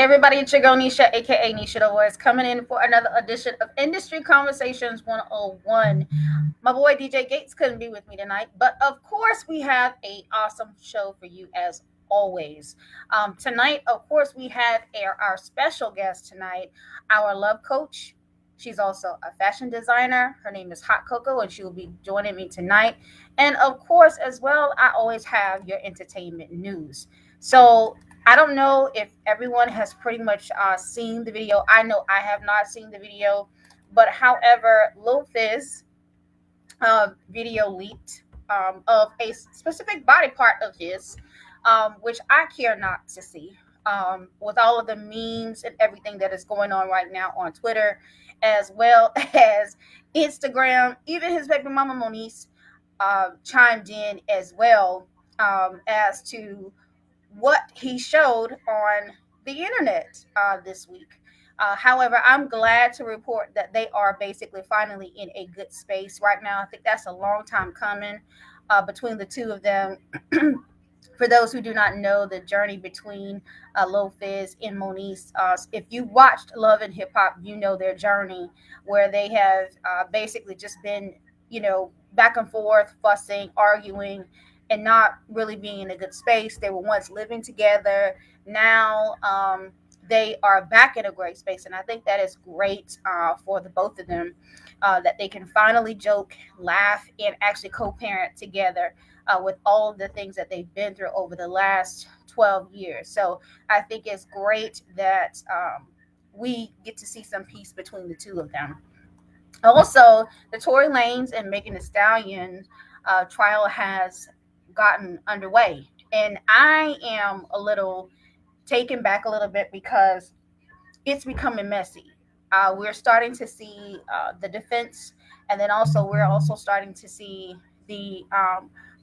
everybody, it's your girl Nisha, aka Nisha the Voice, coming in for another edition of Industry Conversations 101. My boy DJ Gates couldn't be with me tonight, but of course, we have a awesome show for you as always. Tonight, of course, we have our special guest tonight, our love coach. She's also a fashion designer. Her name is Hot Coco, and she will be joining me tonight. And of course, as well, I always have your entertainment news. So I don't know if everyone has pretty much seen the video. I know I have not seen the video, but however, Lil Fizz video leaked of a specific body part of his, which I care not to see. With all of the memes and everything that is going on right now on Twitter, as well as Instagram, even his baby mama Moniece chimed in as well as to what he showed on the internet this week. However, I'm glad to report that they are basically finally in a good space right now. I think that's a long time coming between the two of them. For those who do not know the journey between Lil Fizz and Moniece, if you watched Love and Hip Hop, you know their journey where they have basically just been, back and forth, fussing, arguing, and not really being in a good space. They were once living together. Now they are back in a great space, and I think that is great for the both of them that they can finally joke, laugh, and actually co-parent together with all of the things that they've been through over the last 12 years. So I think it's great that we get to see some peace between the two of them. Also, the Tory Lanez and Megan Thee Stallion trial has gotten underway, and I am a little taken back a little bit because it's becoming messy. We're starting to see the defense, and then also we're also starting to see the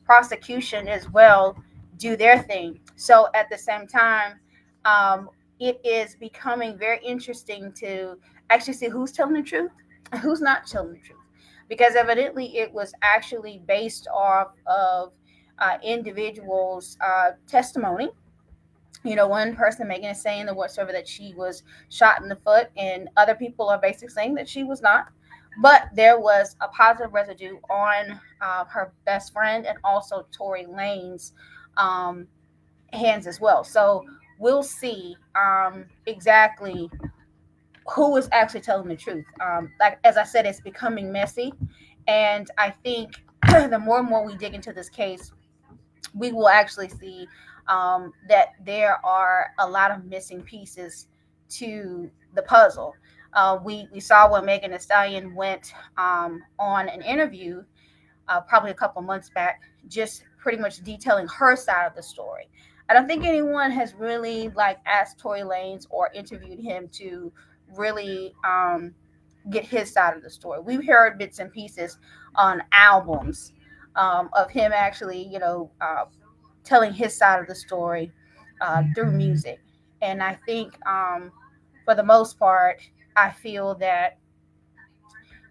prosecution as well do their thing. So at the same time, um, it is becoming very interesting to actually see who's telling the truth and who's not telling the truth, because evidently it was actually based off of individuals' testimony. One person making it saying the whatsoever that she was shot in the foot, and other people are basically saying that she was not. But there was a positive residue on her best friend and also Tory Lane's um, hands as well. So we'll see exactly who is actually telling the truth. Like as I said, it's becoming messy, and I think the more and more we dig into this case, we will actually see that there are a lot of missing pieces to the puzzle. We saw when Megan Thee Stallion went on an interview probably a couple months back, just pretty much detailing her side of the story. I don't think anyone has really like asked Tory Lanez or interviewed him to really get his side of the story. We've heard bits and pieces on albums of him actually, telling his side of the story through music. And I think, for the most part, I feel that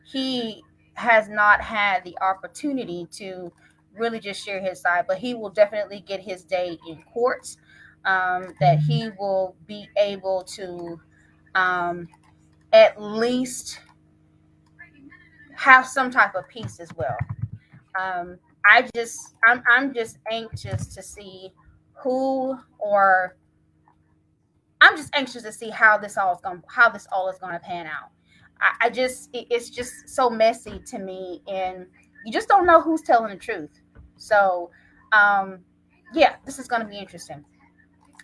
he has not had the opportunity to really just share his side, but he will definitely get his day in court. That he will be able to um, at least have some type of peace as well. I'm just anxious to see who or I'm just anxious to see how this all is going to pan out. I just it's just so messy to me, and you just don't know who's telling the truth. So, um, yeah, this is going to be interesting.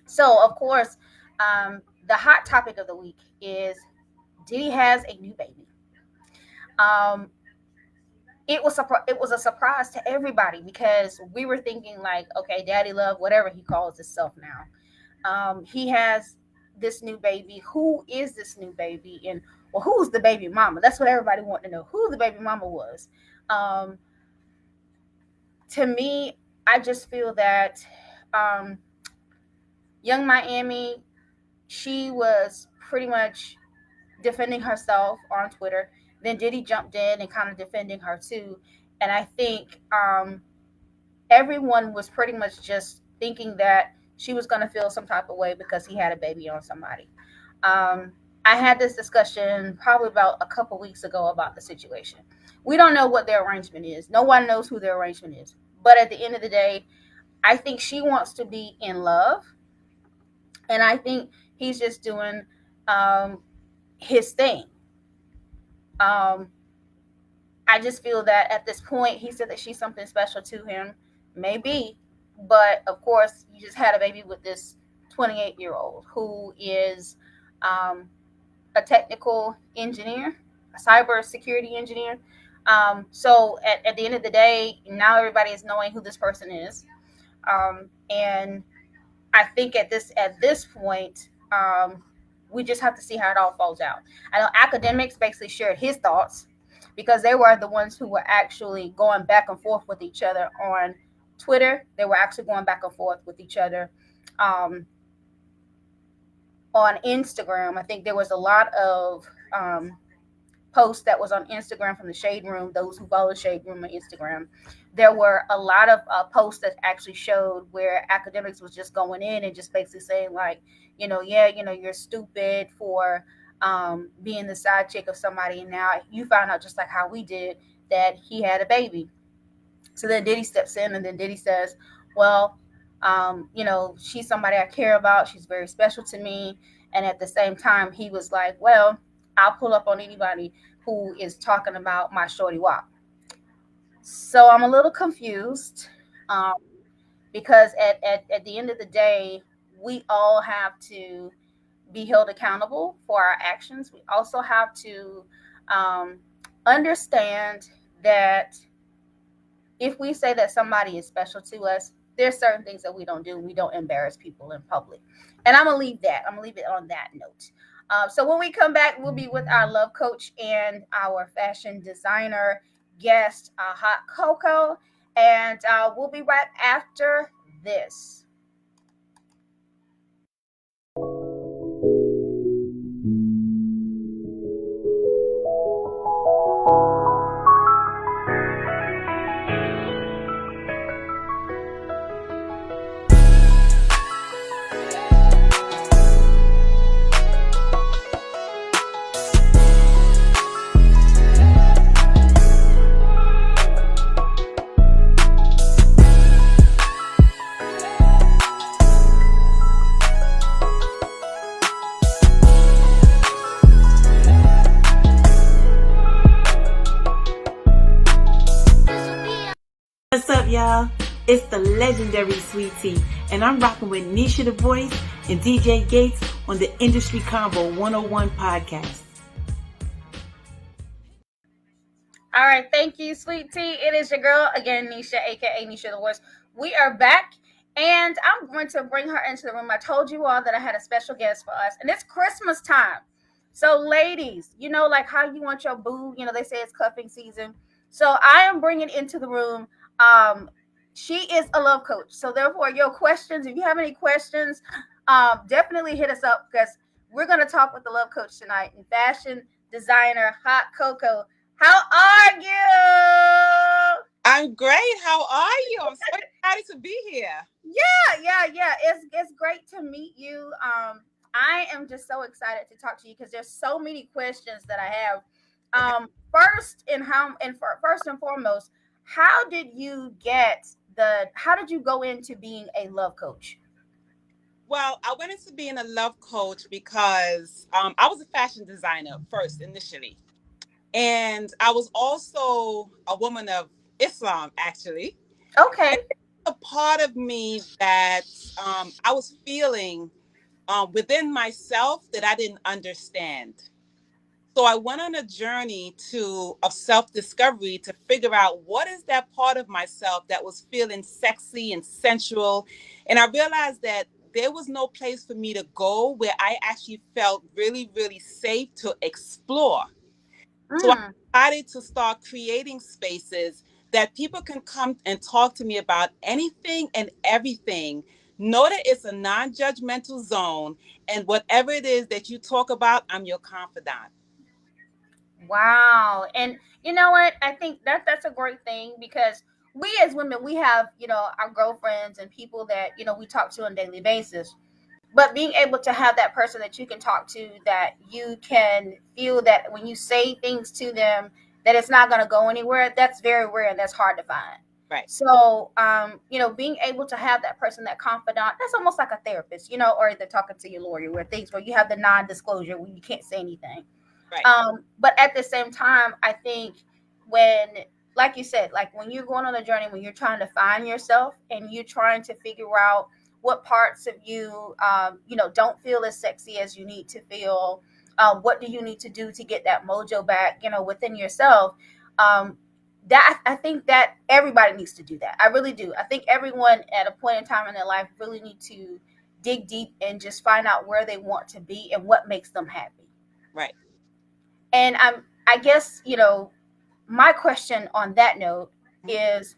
So, of course, the hot topic of the week is Diddy has a new baby. Um, it was a surprise to everybody because we were thinking like, okay, Daddy Love, whatever he calls himself now, he has this new baby. Who is this new baby? And well, who's the baby mama? That's what everybody wanted to know. Who the baby mama was. Um, to me, I just feel that um, Young Miami, she was pretty much defending herself on Twitter. Then Diddy jumped in and kind of defending her too. And I think everyone was pretty much just thinking that she was going to feel some type of way because he had a baby on somebody. Um, I had this discussion probably about a couple weeks ago about the situation. We don't know what their arrangement is. No one knows who their arrangement is. But at the end of the day, I think she wants to be in love, and I think he's just doing um, his thing. Um, I just feel that at this point, he said that she's something special to him, maybe, but of course, you just had a baby with this 28-year-old who is um, a technical engineer, a cyber security engineer. So at the end of the day, now everybody is knowing who this person is, and I think at this point, we just have to see how it all falls out. I know academics basically shared his thoughts because they were the ones who were actually going back and forth with each other on Twitter. They were actually going back and forth with each other um, on Instagram. I think there was a lot of post that was on Instagram from the Shade Room, those who follow Shade Room on Instagram. There were a lot of posts that actually showed where academics was just going in and just basically saying, like, yeah, you're stupid for being the side chick of somebody. And now you found out, just like how we did, that he had a baby. So then Diddy steps in, and then Diddy says, well, she's somebody I care about. She's very special to me. And at the same time, he was like, well, I'll pull up on anybody who is talking about my shorty wop. So I'm a little confused um, because at the end of the day, we all have to be held accountable for our actions. We also have to um, understand that if we say that somebody is special to us, there's certain things that we don't do. We don't embarrass people in public. And I'm going to leave that. I'm going to leave it on that note. So when we come back, we'll be with our love coach and our fashion designer guest, Hot Coco. And we'll be right after this. What's up, y'all? It's the legendary Sweet Tea, and I'm rocking with Nisha the Voice and DJ Gates on the Industry Convo 101 podcast. All right, thank you, Sweet Tea. It is your girl again, Nisha, aka Nisha the Voice. We are back, and I'm going to bring her into the room. I told you all that I had a special guest for us, and it's Christmas time. So, ladies, like how you want your boo. They say it's cuffing season. So, I am bringing into the room. Um, she is a love coach. So, therefore, your questions. If you have any questions, definitely hit us up because we're going to talk with the love coach tonight. And fashion designer Hot Coco, how are you? I'm great. How are you? I'm so excited to be here. Yeah. It's great to meet you. I am just so excited to talk to you because there's so many questions that I have. Okay. First and foremost, how did you get how did you go into being a love coach? Well, I went into being a love coach because I was a fashion designer first initially. And I was also a woman of Islam, actually. And Okay. a part of me that I was feeling within myself that I didn't understand. So I went on a journey of self-discovery to figure out what is that part of myself that was feeling sexy and sensual. And I realized that there was no place for me to go where I actually felt really, really safe to explore. So Mm. I decided to start creating spaces that people can come and talk to me about anything and everything. Know that it's a non-judgmental zone, and whatever it is that you talk about, I'm your confidant. Wow. And you know what? I think that's a great thing because we as women, we have, our girlfriends and people that, we talk to on a daily basis. But being able to have that person that you can talk to, that you can feel that when you say things to them, that it's not going to go anywhere, that's very rare and that's hard to find. Right. So, being able to have that person, that confidant, that's almost like a therapist, or the talking to your lawyer, where things where you have the non-disclosure, where you can't say anything. Right. But at the same time, I think when, like you said, like when you're going on a journey, when you're trying to find yourself and you're trying to figure out what parts of you, don't feel as sexy as you need to feel. What do you need to do to get that mojo back, within yourself? That I think that everybody needs to do that. I really do. I think everyone at a point in time in their life really need to dig deep and just find out where they want to be and what makes them happy. Right. And I guess, my question on that note Mhm. is,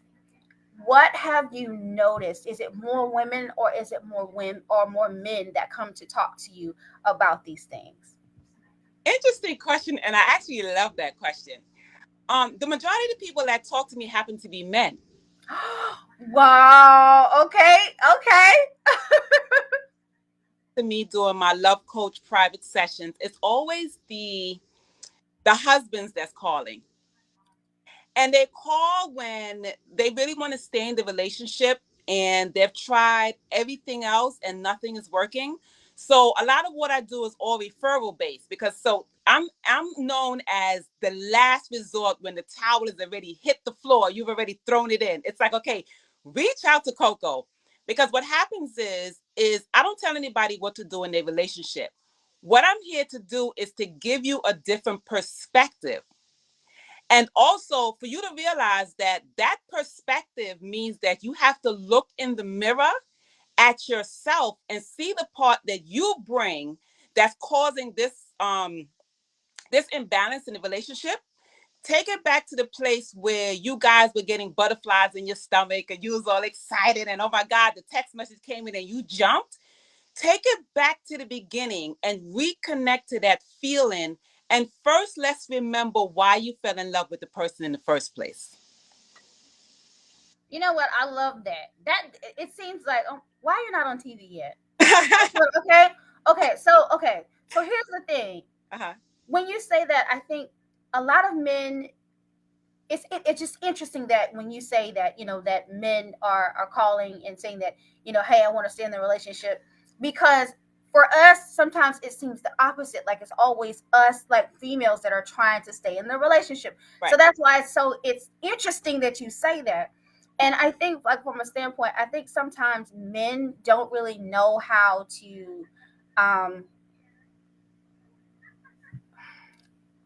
what have you noticed? Is it more women or is it more women or more men that come to talk to you about these things? Interesting question, and I actually love that question. The majority of the people that talk to me happen to be men. Wow. Okay. Okay. To me, during my love coach private sessions, it's always the husbands that's calling. And they call when they really want to stay in the relationship and they've tried everything else and nothing is working. So a lot of what I do is all referral based, because so I'm known as the last resort. When the towel has already hit the floor, you've already thrown it in. It's like, okay, reach out to Coco, because what happens is I don't tell anybody what to do in their relationship. What I'm here to do is to give you a different perspective, and also for you to realize that that perspective means that you have to look in the mirror at yourself and see the part that you bring that's causing this imbalance in the relationship. Take it back to the place where you guys were getting butterflies in your stomach and you was all excited and, oh my God, the text message came in and you jumped. Take it back to the beginning and reconnect to that feeling. And first, let's remember why you fell in love with the person in the first place. You know what? I love that. That it seems like, why are you not on TV yet? That's what. Okay. Okay. So here's the thing. Uh-huh. When you say that, I think a lot of men, it's just interesting that when you say that, that men are calling and saying that, hey, I want to stay in the relationship, because for us sometimes it seems the opposite, like it's always us, like females, that are trying to stay in the relationship. So Right. that's why it's interesting that you say that. And I think, like, from a standpoint, I think sometimes men don't really know how to um,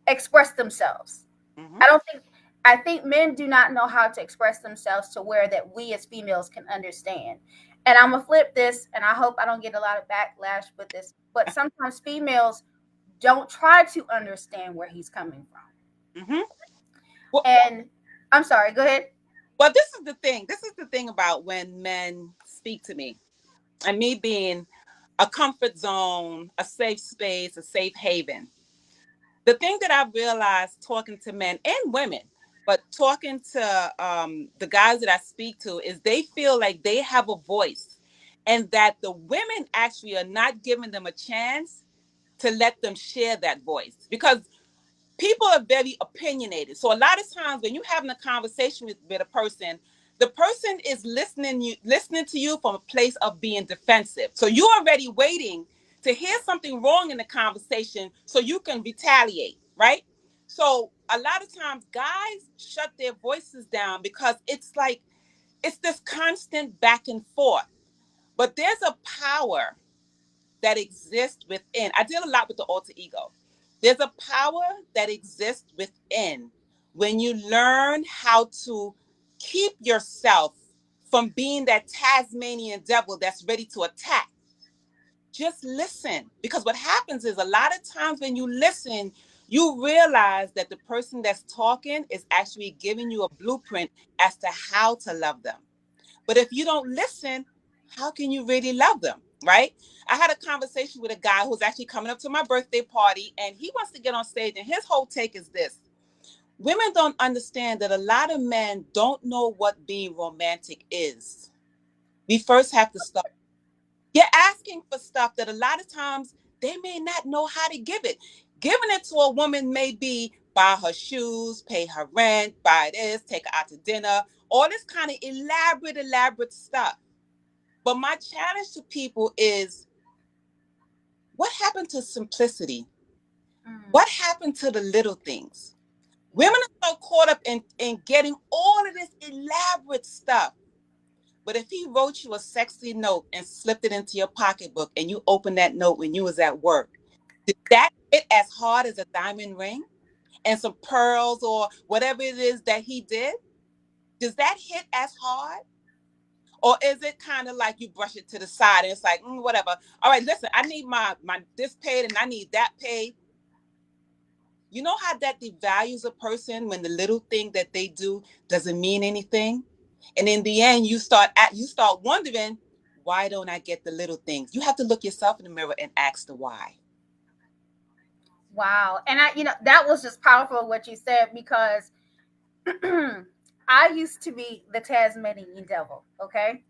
express themselves. Mm-hmm. I don't think I think men do not know how to express themselves to where that we as females can understand. And I'm gonna flip this, and I hope I don't get a lot of backlash with this. But sometimes females don't try to understand where he's coming from. Mm-hmm. Well, And I'm sorry. Go ahead. well, this is the thing. This is the thing about when men speak to me, and me being a comfort zone, a safe space, a safe haven. The thing that I've realized talking to men and women, but talking to the guys that I speak to, is they feel like they have a voice and that the women actually are not giving them a chance to let them share that voice, because people are very opinionated. So a lot of times when you're having a conversation with a person, the person is listening to you from a place of being defensive. So you're already waiting to hear something wrong in the conversation so you can retaliate, right? So a lot of times guys shut their voices down because it's like it's this constant back and forth. But there's a power that exists within. I deal a lot with the alter ego. There's a power that exists within when you learn how to keep yourself from being that Tasmanian devil that's ready to attack. Just listen. Because what happens is a lot of times when you listen, you realize that the person that's talking is actually giving you a blueprint as to how to love them. But if you don't listen, how can you really love them? Right? I had a conversation with a guy who's actually coming up to my birthday party and he wants to get on stage. And his whole take is this: Women don't understand that a lot of men don't know what being romantic is. We first have to start. You're asking for stuff that a lot of times they may not know how to give it. Giving it to a woman may be buy her shoes, pay her rent, buy this, take her out to dinner, all this kind of elaborate stuff. But my challenge to people is, what happened to simplicity? Mm, What happened to the little things? yeah. Women are so caught up in getting all of this elaborate stuff. But if he wrote you a sexy note and slipped it into your pocketbook and you opened that note when you was at work, did that hit as hard as a diamond ring and some pearls or whatever it is that he did? Does that hit as hard? Or is it kind of like you brush it to the side and it's like, whatever. All right, listen, I need my this paid and I need that paid. You know how that devalues a person when the little thing that they do doesn't mean anything? And in the end, you start wondering, why don't I get the little things? You have to look yourself in the mirror and ask the why. Wow. And that was just powerful what you said because I used to be the Tasmanian devil. Okay.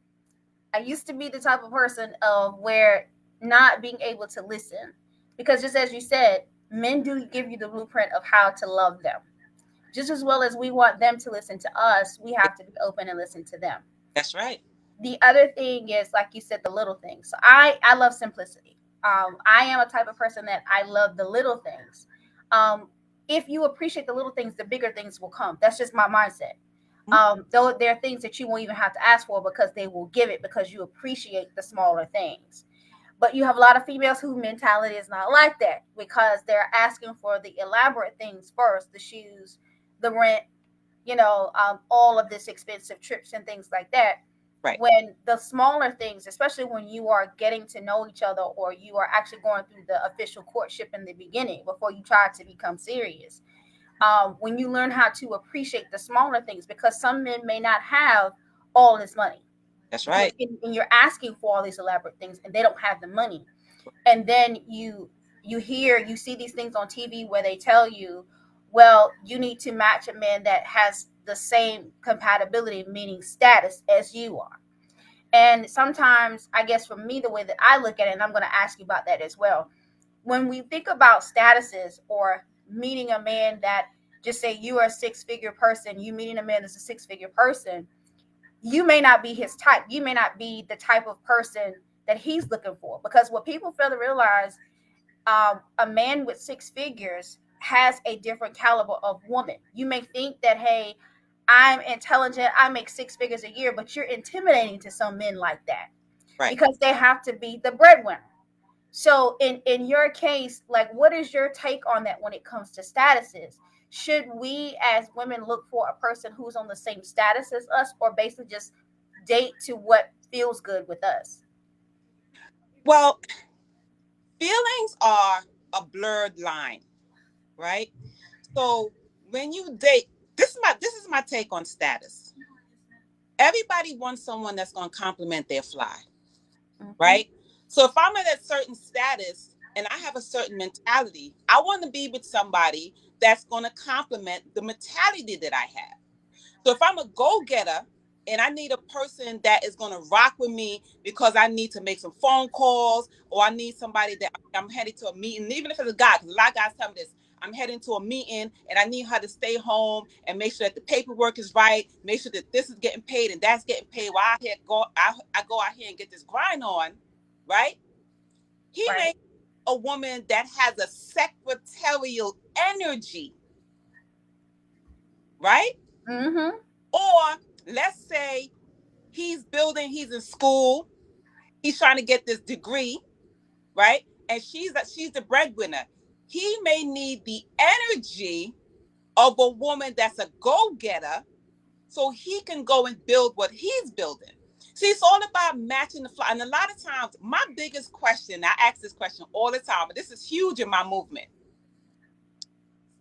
I used to be the type of person of where not being able to listen, because just as you said, men do give you the blueprint of how to love them. Just as well as we want them to listen to us, we have to be open and listen to them. That's right. The other thing is, like you said, the little things. So I love simplicity. I am a type of person that I love the little things. If you appreciate the little things, the bigger things will come. That's just my mindset. Though there are things that you won't even have to ask for because they will give it because you appreciate the smaller things. But you have a lot of females whose mentality is not like that because they're asking for the elaborate things first, the shoes, the rent, all of this expensive trips and things like that. Right. When the smaller things, especially when you are getting to know each other or you are actually going through the official courtship in the beginning before you try to become serious, when you learn how to appreciate the smaller things, because some men may not have all this money, That's right. and you're asking for all these elaborate things and they don't have the money, and then you see these things on TV where they tell you, well, you need to match a man that has the same compatibility, meaning status, as you are. And sometimes, I guess for me, the way that I look at it, and I'm going to ask you about that as well, when we think about statuses or meeting a man that, just say you are a six-figure person, you meeting a man that's a six-figure person, you may not be his type. You may not be the type of person that he's looking for. Because what people fail to realize, a man with six figures has a different caliber of woman. You may think that, hey, I'm intelligent, I make six figures a year, but you're intimidating to some men like that Right. because they have to be the breadwinner. So in your case, like, what is your take on that when it comes to statuses? Should we as women look for a person who's on the same status as us, or basically just date to what feels good with us? Well, feelings are a blurred line, right? So when you date, this is my take on status. Everybody wants someone that's going to compliment their fly, Mm-hmm. right? So if I'm at a certain status and I have a certain mentality, I want to be with somebody that's going to complement the mentality that I have. So if I'm a go-getter and I need a person that is going to rock with me because I need to make some phone calls, or I need somebody that I'm headed to a meeting, even if it's a guy, because a lot of guys tell me this. I'm heading to a meeting and I need her to stay home and make sure that the paperwork is right, make sure that this is getting paid and that's getting paid while I go out here and get this grind on, right? He Right. may be a woman that has a secretarial energy, right? Mm-hmm. Or let's say he's in school, he's trying to get this degree, right? And she's the breadwinner. He may need the energy of a woman that's a go-getter so he can go and build what he's building. See, it's all about matching the fly. And a lot of times, my biggest question, I ask this question all the time, but this is huge in my movement.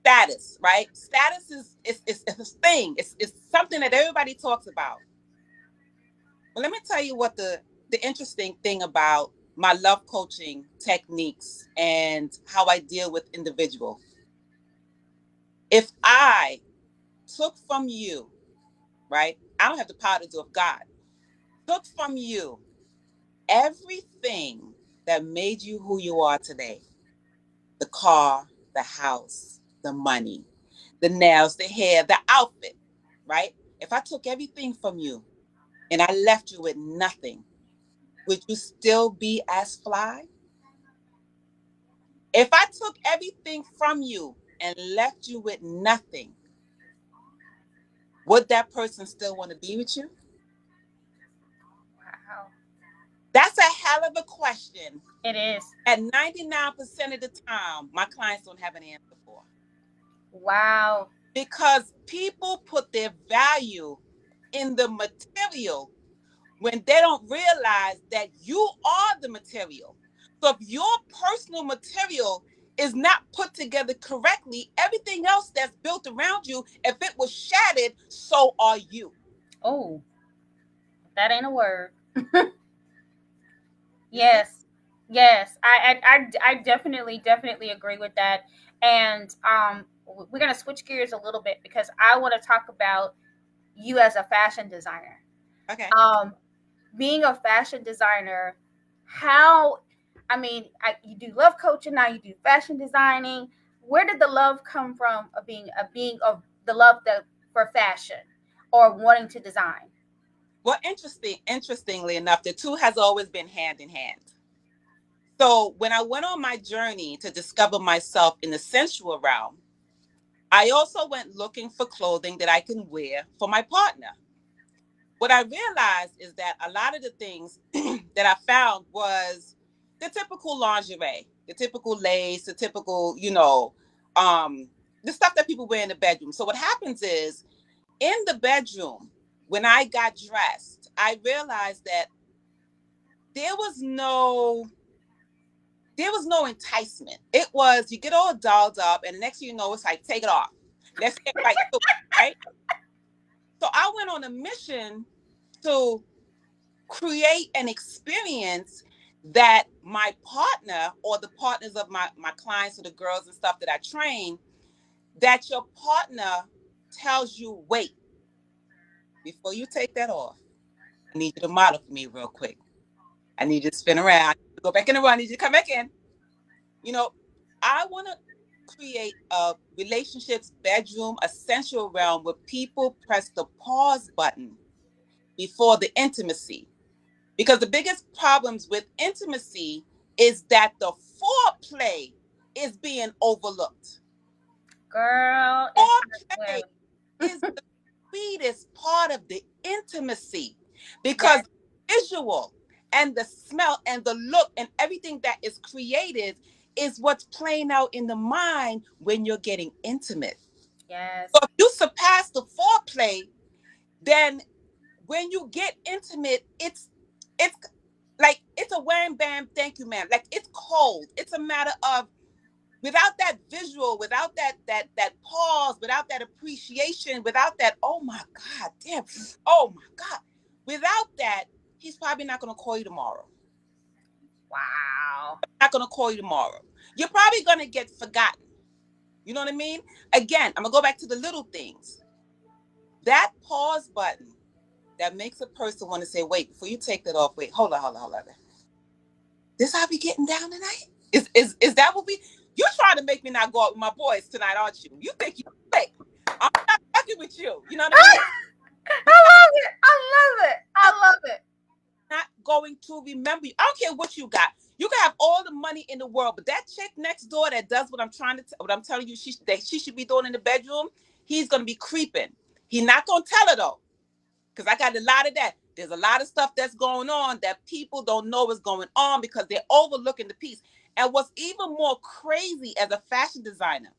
Status, right? Status is a thing. It's something that everybody talks about. Well, let me tell you what the interesting thing about my love coaching techniques and how I deal with individuals. If I took from you, right? I don't have the power to do it. God took from you everything that made you who you are today. The car, the house, the money, the nails, the hair, the outfit, right? If I took everything from you and I left you with nothing, would you still be as fly? If I took everything from you and left you with nothing, would that person still want to be with you? Wow. That's a hell of a question. It is. At 99% of the time, my clients don't have an answer for. Wow. Because people put their value in the material when they don't realize that you are the material. So if your personal material is not put together correctly, everything else that's built around you, if it was shattered, so are you. Oh, that ain't a word. You see? Yes. Yes. I definitely agree with that. And we're gonna switch gears a little bit because I want to talk about you as a fashion designer. Okay. Um, being a fashion designer, how, I mean, you do love coaching now, you do fashion designing. Where did the love come from of being of the love that for fashion or wanting to design? Well, interestingly enough, the two has always been hand in hand. So when I went on my journey to discover myself in the sensual realm, I also went looking for clothing that I can wear for my partner. What I realized is that a lot of the things that I found was the typical lingerie, the typical lace, the typical, um, the stuff that people wear in the bedroom. So what happens is in the bedroom, when I got dressed, I realized that there was no there was no enticement. It was you get all dolled up, and the next thing you know, it's like take it off. Let's get right to it, right? So I went on a mission to create an experience that my partner or the partners of my clients or the girls and stuff that I train, that your partner tells you, wait, before you take that off, I need you to model for me real quick. I need you to spin around. I need you to go back in the room. I need you to come back in. You know, I want to create a relationships bedroom, a sensual realm where people press the pause button before the intimacy. Because the biggest problems with intimacy is that the foreplay is being overlooked. Girl, it hurts Foreplay when. is the sweetest part of the intimacy because Yes. the visual and the smell and the look and everything that is created is what's playing out in the mind when you're getting intimate. Yes. So if you surpass the foreplay, then when you get intimate, it's like it's a wham bam, thank you, ma'am. Like it's cold. It's a matter of without that visual, without that pause, without that appreciation, without that, oh my God, damn, oh my God. Without that, he's probably not gonna call you tomorrow. Wow. Not gonna call you tomorrow. You're probably gonna get forgotten. You know what I mean? Again, I'm gonna go back to the little things. That pause button that makes a person want to say, wait, before you take that off, wait, hold on. This how we getting down tonight? Is that what we you're trying to make me not go out with my boys tonight, aren't you? You think you quick. I'm not fucking with you. You know what I mean? I love it. I love it. I love it. Not going to remember you. I don't care what you got. You can have all the money in the world, but that chick next door that does what what I'm telling you that she should be doing in the bedroom, he's gonna be creeping. He's not gonna tell her though. Because I got a lot of that. There's a lot of stuff that's going on that people don't know is going on because they're overlooking the piece. And what's even more crazy as a fashion designer,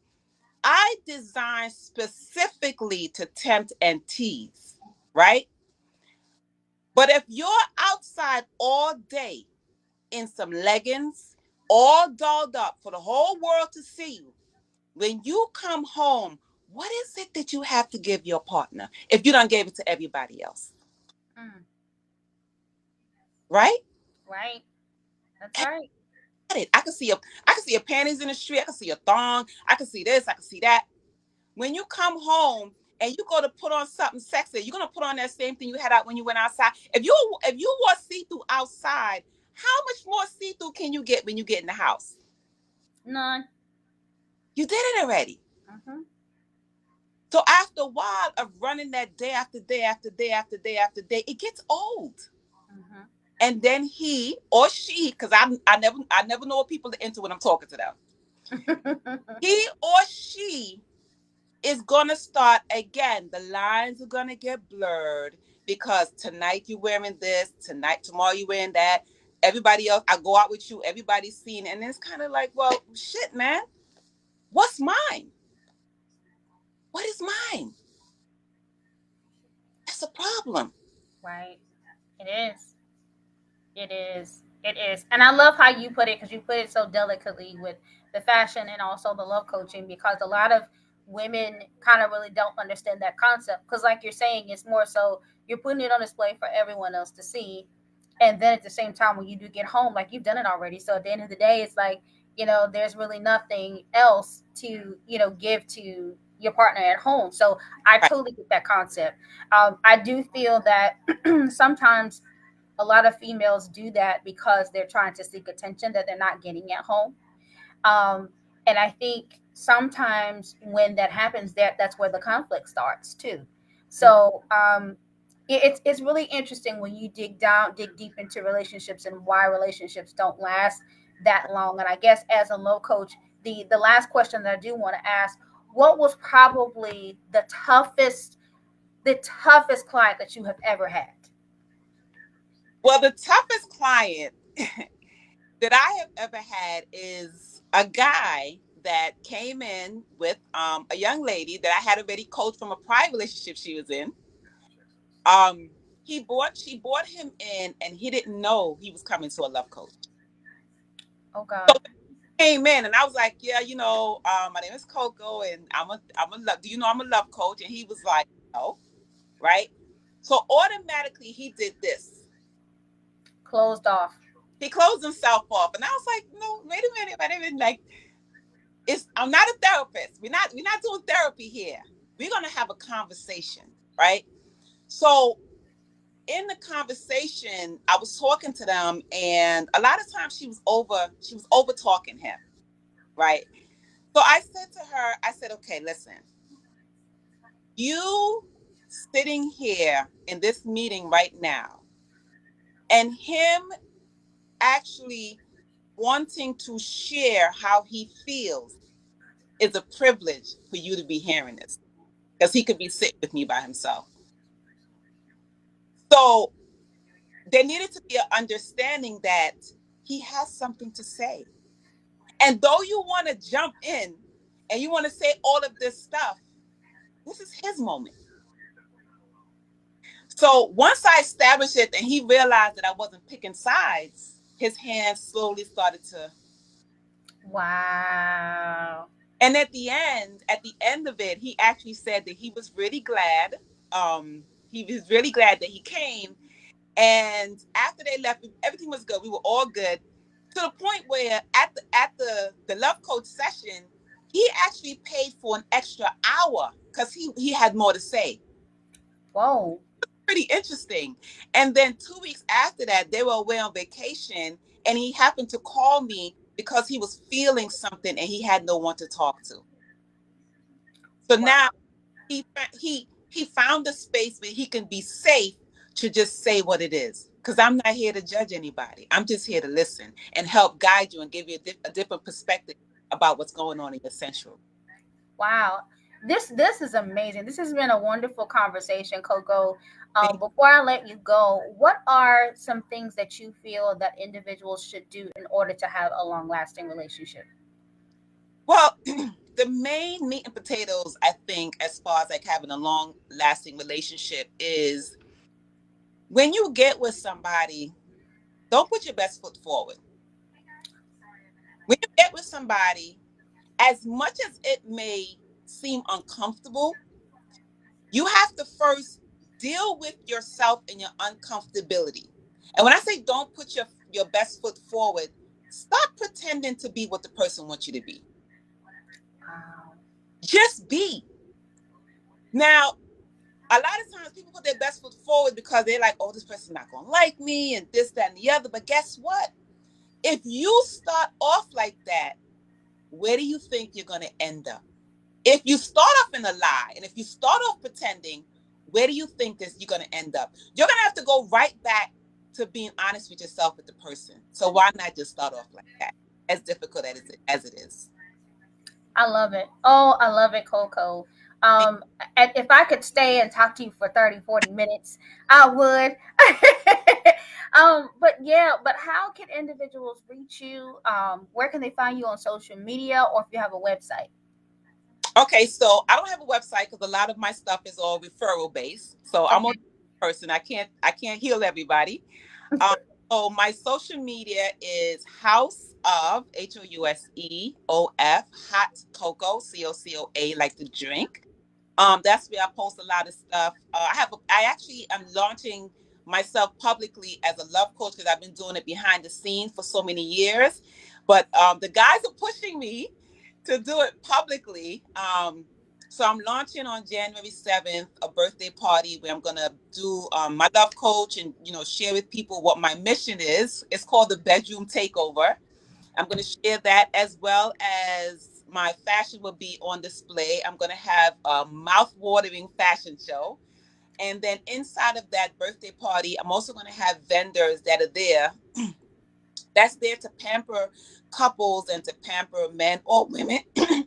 I design specifically to tempt and tease, right? But if you're outside all day in some leggings, all dolled up for the whole world to see you, when you come home, what is it that you have to give your partner if you don't give it to everybody else, Mm, right? right. That's right. It. I can see your panties in the street. I can see your thong. I can see this. I can see that. When you come home, and you go to put on something sexy, you're gonna put on that same thing you had out when you went outside. If you wore see-through outside, how much more see-through can you get when you get in the house? None. You did it already. Mm-hmm. So after a while of running that day after day after day after day after day, it gets old. Mm-hmm. And then he or she, because I never know what people are into when I'm talking to them. He or she is gonna start again. The lines are gonna get blurred because tonight you're wearing this, tomorrow you're wearing that. Everybody else, I go out with you, everybody's seeing, and it's kind of like, well, shit, man, what's mine? What is mine? That's a problem. Right. It is. It is. It is. And I love how you put it because you put it so delicately with the fashion and also the love coaching because a lot of women kind of really don't understand that concept. Because, like you're saying, it's more so you're putting it on display for everyone else to see. And then at the same time, when you do get home, like you've done it already. So at the end of the day, it's like, there's really nothing else to, give to your partner at home. So I Right. totally get that concept. I do feel that sometimes a lot of females do that because they're trying to seek attention that they're not getting at home. Um, and I think sometimes when that happens, that's where the conflict starts too. So it's really interesting when you dig deep into relationships and why relationships don't last that long. And I guess as a love coach, the last question that I do want to ask: what was probably the toughest client that you have ever had? Well, the toughest client that I have ever had is a guy that came in with a young lady that I had already coached from a prior relationship she was in. Um, she brought him in, and he didn't know he was coming to a love coach. Oh So God. he came in, and I was like, yeah, my name is Coco, and I'm a love. Do you know I'm a love coach? And he was like, no, right? So automatically he did this. Closed off. He closed himself off, and I was like, no, wait a minute, like I'm not a therapist. We're not doing therapy here. We're gonna have a conversation, right? So in the conversation, I was talking to them, and a lot of times she was over talking him, right? So I said to her, I said, okay, listen, you sitting here in this meeting right now, and him actually wanting to share how he feels is a privilege for you to be hearing this because he could be sitting with me by himself. So there needed to be an understanding that he has something to say. And though you want to jump in and you want to say all of this stuff, this is his moment. So once I established it and he realized that I wasn't picking sides, his hands slowly started to. Wow. And at the end of it, he actually said that he was really glad. He was really glad that he came. And after they left, everything was good. We were all good to the point where at the love coach session, he actually paid for an extra hour because he had more to say. Whoa. Pretty interesting. And then 2 weeks after that, they were away on vacation, and he happened to call me because he was feeling something and he had no one to talk to. So Wow. now he found a space where he can be safe to just say what it is. Because I'm not here to judge anybody. I'm just here to listen and help guide you and give you a different perspective about what's going on in your central. Wow. This is amazing. This has been a wonderful conversation, Coco. Before I let you go, what are some things that you feel that individuals should do in order to have a long lasting relationship? Well, the main meat and potatoes, I think, as far as like having a long lasting relationship is when you get with somebody, don't put your best foot forward. When you get with somebody, as much as it may seem uncomfortable, you have to first deal with yourself and your uncomfortability. And when I say don't put your best foot forward, stop pretending to be what the person wants you to be. Wow. Just be. Now, a lot of times people put their best foot forward because they're like, oh, this person's not going to like me and this, that, and the other. But guess what? If you start off like that, where do you think you're going to end up? If you start off in a lie and if you start off pretending, where do you think this you're going to end up? You're going to have to go right back to being honest with yourself, with the person. So why not just start off like that? As difficult as it is. I love it. Oh, I love it, Coco. And if I could stay and talk to you for 30, 40 minutes, I would. But yeah, but how can individuals reach you? Where can they find you on social media or if you have a website? Okay, so I don't have a website because a lot of my stuff is all referral based. So I'm a Okay. person. I can't heal everybody. Um, so my social media is House of HOUSEOF Hot Cocoa COCOA like the drink. That's where I post a lot of stuff. I actually am launching myself publicly as a love coach because I've been doing it behind the scenes for so many years. But the guys are pushing me to do it publicly. So I'm launching on January 7th a birthday party where I'm gonna do my love coach and share with people what my mission is. It's called the Bedroom Takeover. I'm going to share that as well as my fashion will be on display. I'm going to have a mouth-watering fashion show. And then inside of that birthday party, I'm also going to have vendors that are there that's there to pamper couples and to pamper men or women.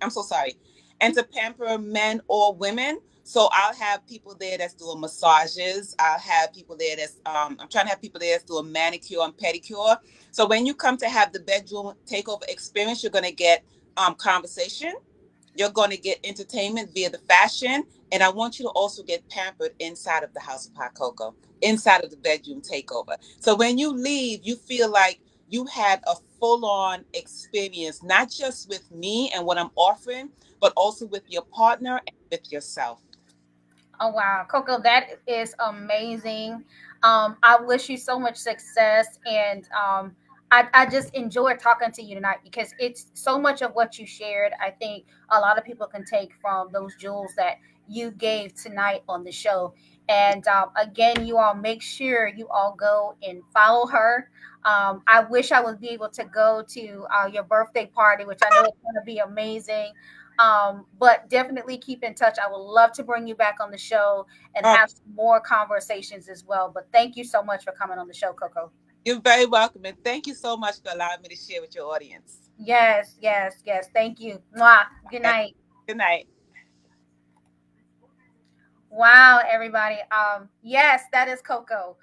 I'm so sorry. And to pamper men or women. So I'll have people there that's doing massages. I'll have people there that's I'm trying to have people there that's doing manicure and pedicure. So when you come to have the bedroom takeover experience, you're gonna get conversation. You're going to get entertainment via the fashion. And I want you to also get pampered inside of the House of Hot Cocoa, inside of the bedroom takeover. So when you leave, you feel like you had a full on experience, not just with me and what I'm offering, but also with your partner and with yourself. Oh wow, Coco, that is amazing. I wish you so much success, and I just enjoyed talking to you tonight because it's so much of what you shared. I think a lot of people can take from those jewels that you gave tonight on the show. And again, you all make sure you all go and follow her. I wish I would be able to go to your birthday party, which I know it's going to be amazing. But definitely keep in touch. I would love to bring you back on the show and Oh, have some more conversations as well. But thank you so much for coming on the show, Coco. you're very welcome. And thank you so much for allowing me to share with your audience. Yes, yes, yes. Thank you. Mwah. Good Okay. night. Good night. Wow, everybody. Yes, that is Coco.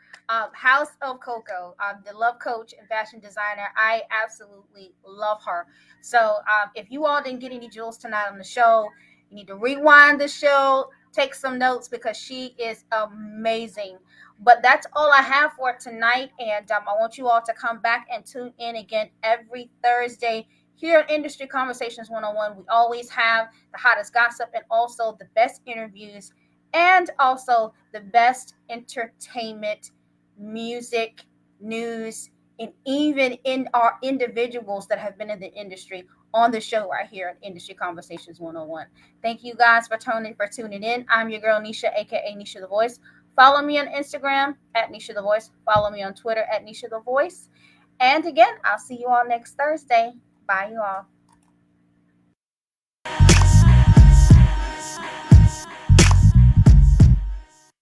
House of Coco, the love coach and fashion designer. I absolutely love her. So, if you all didn't get any jewels tonight on the show, you need to rewind the show, take some notes because she is amazing. But that's all I have for tonight, and I want you all to come back and tune in again every Thursday here at Industry Conversations 101. We always have the hottest gossip and also the best interviews and also the best entertainment, music, news, and even in our individuals that have been in the industry on the show right here at Industry Conversations 101. Thank you guys for tuning in. I'm your girl Nisha, aka Nisha the Voice. Follow me on Instagram at Nisha the Voice. Follow me on Twitter at Nisha the Voice. And again, I'll see you all next Thursday. Bye, you all.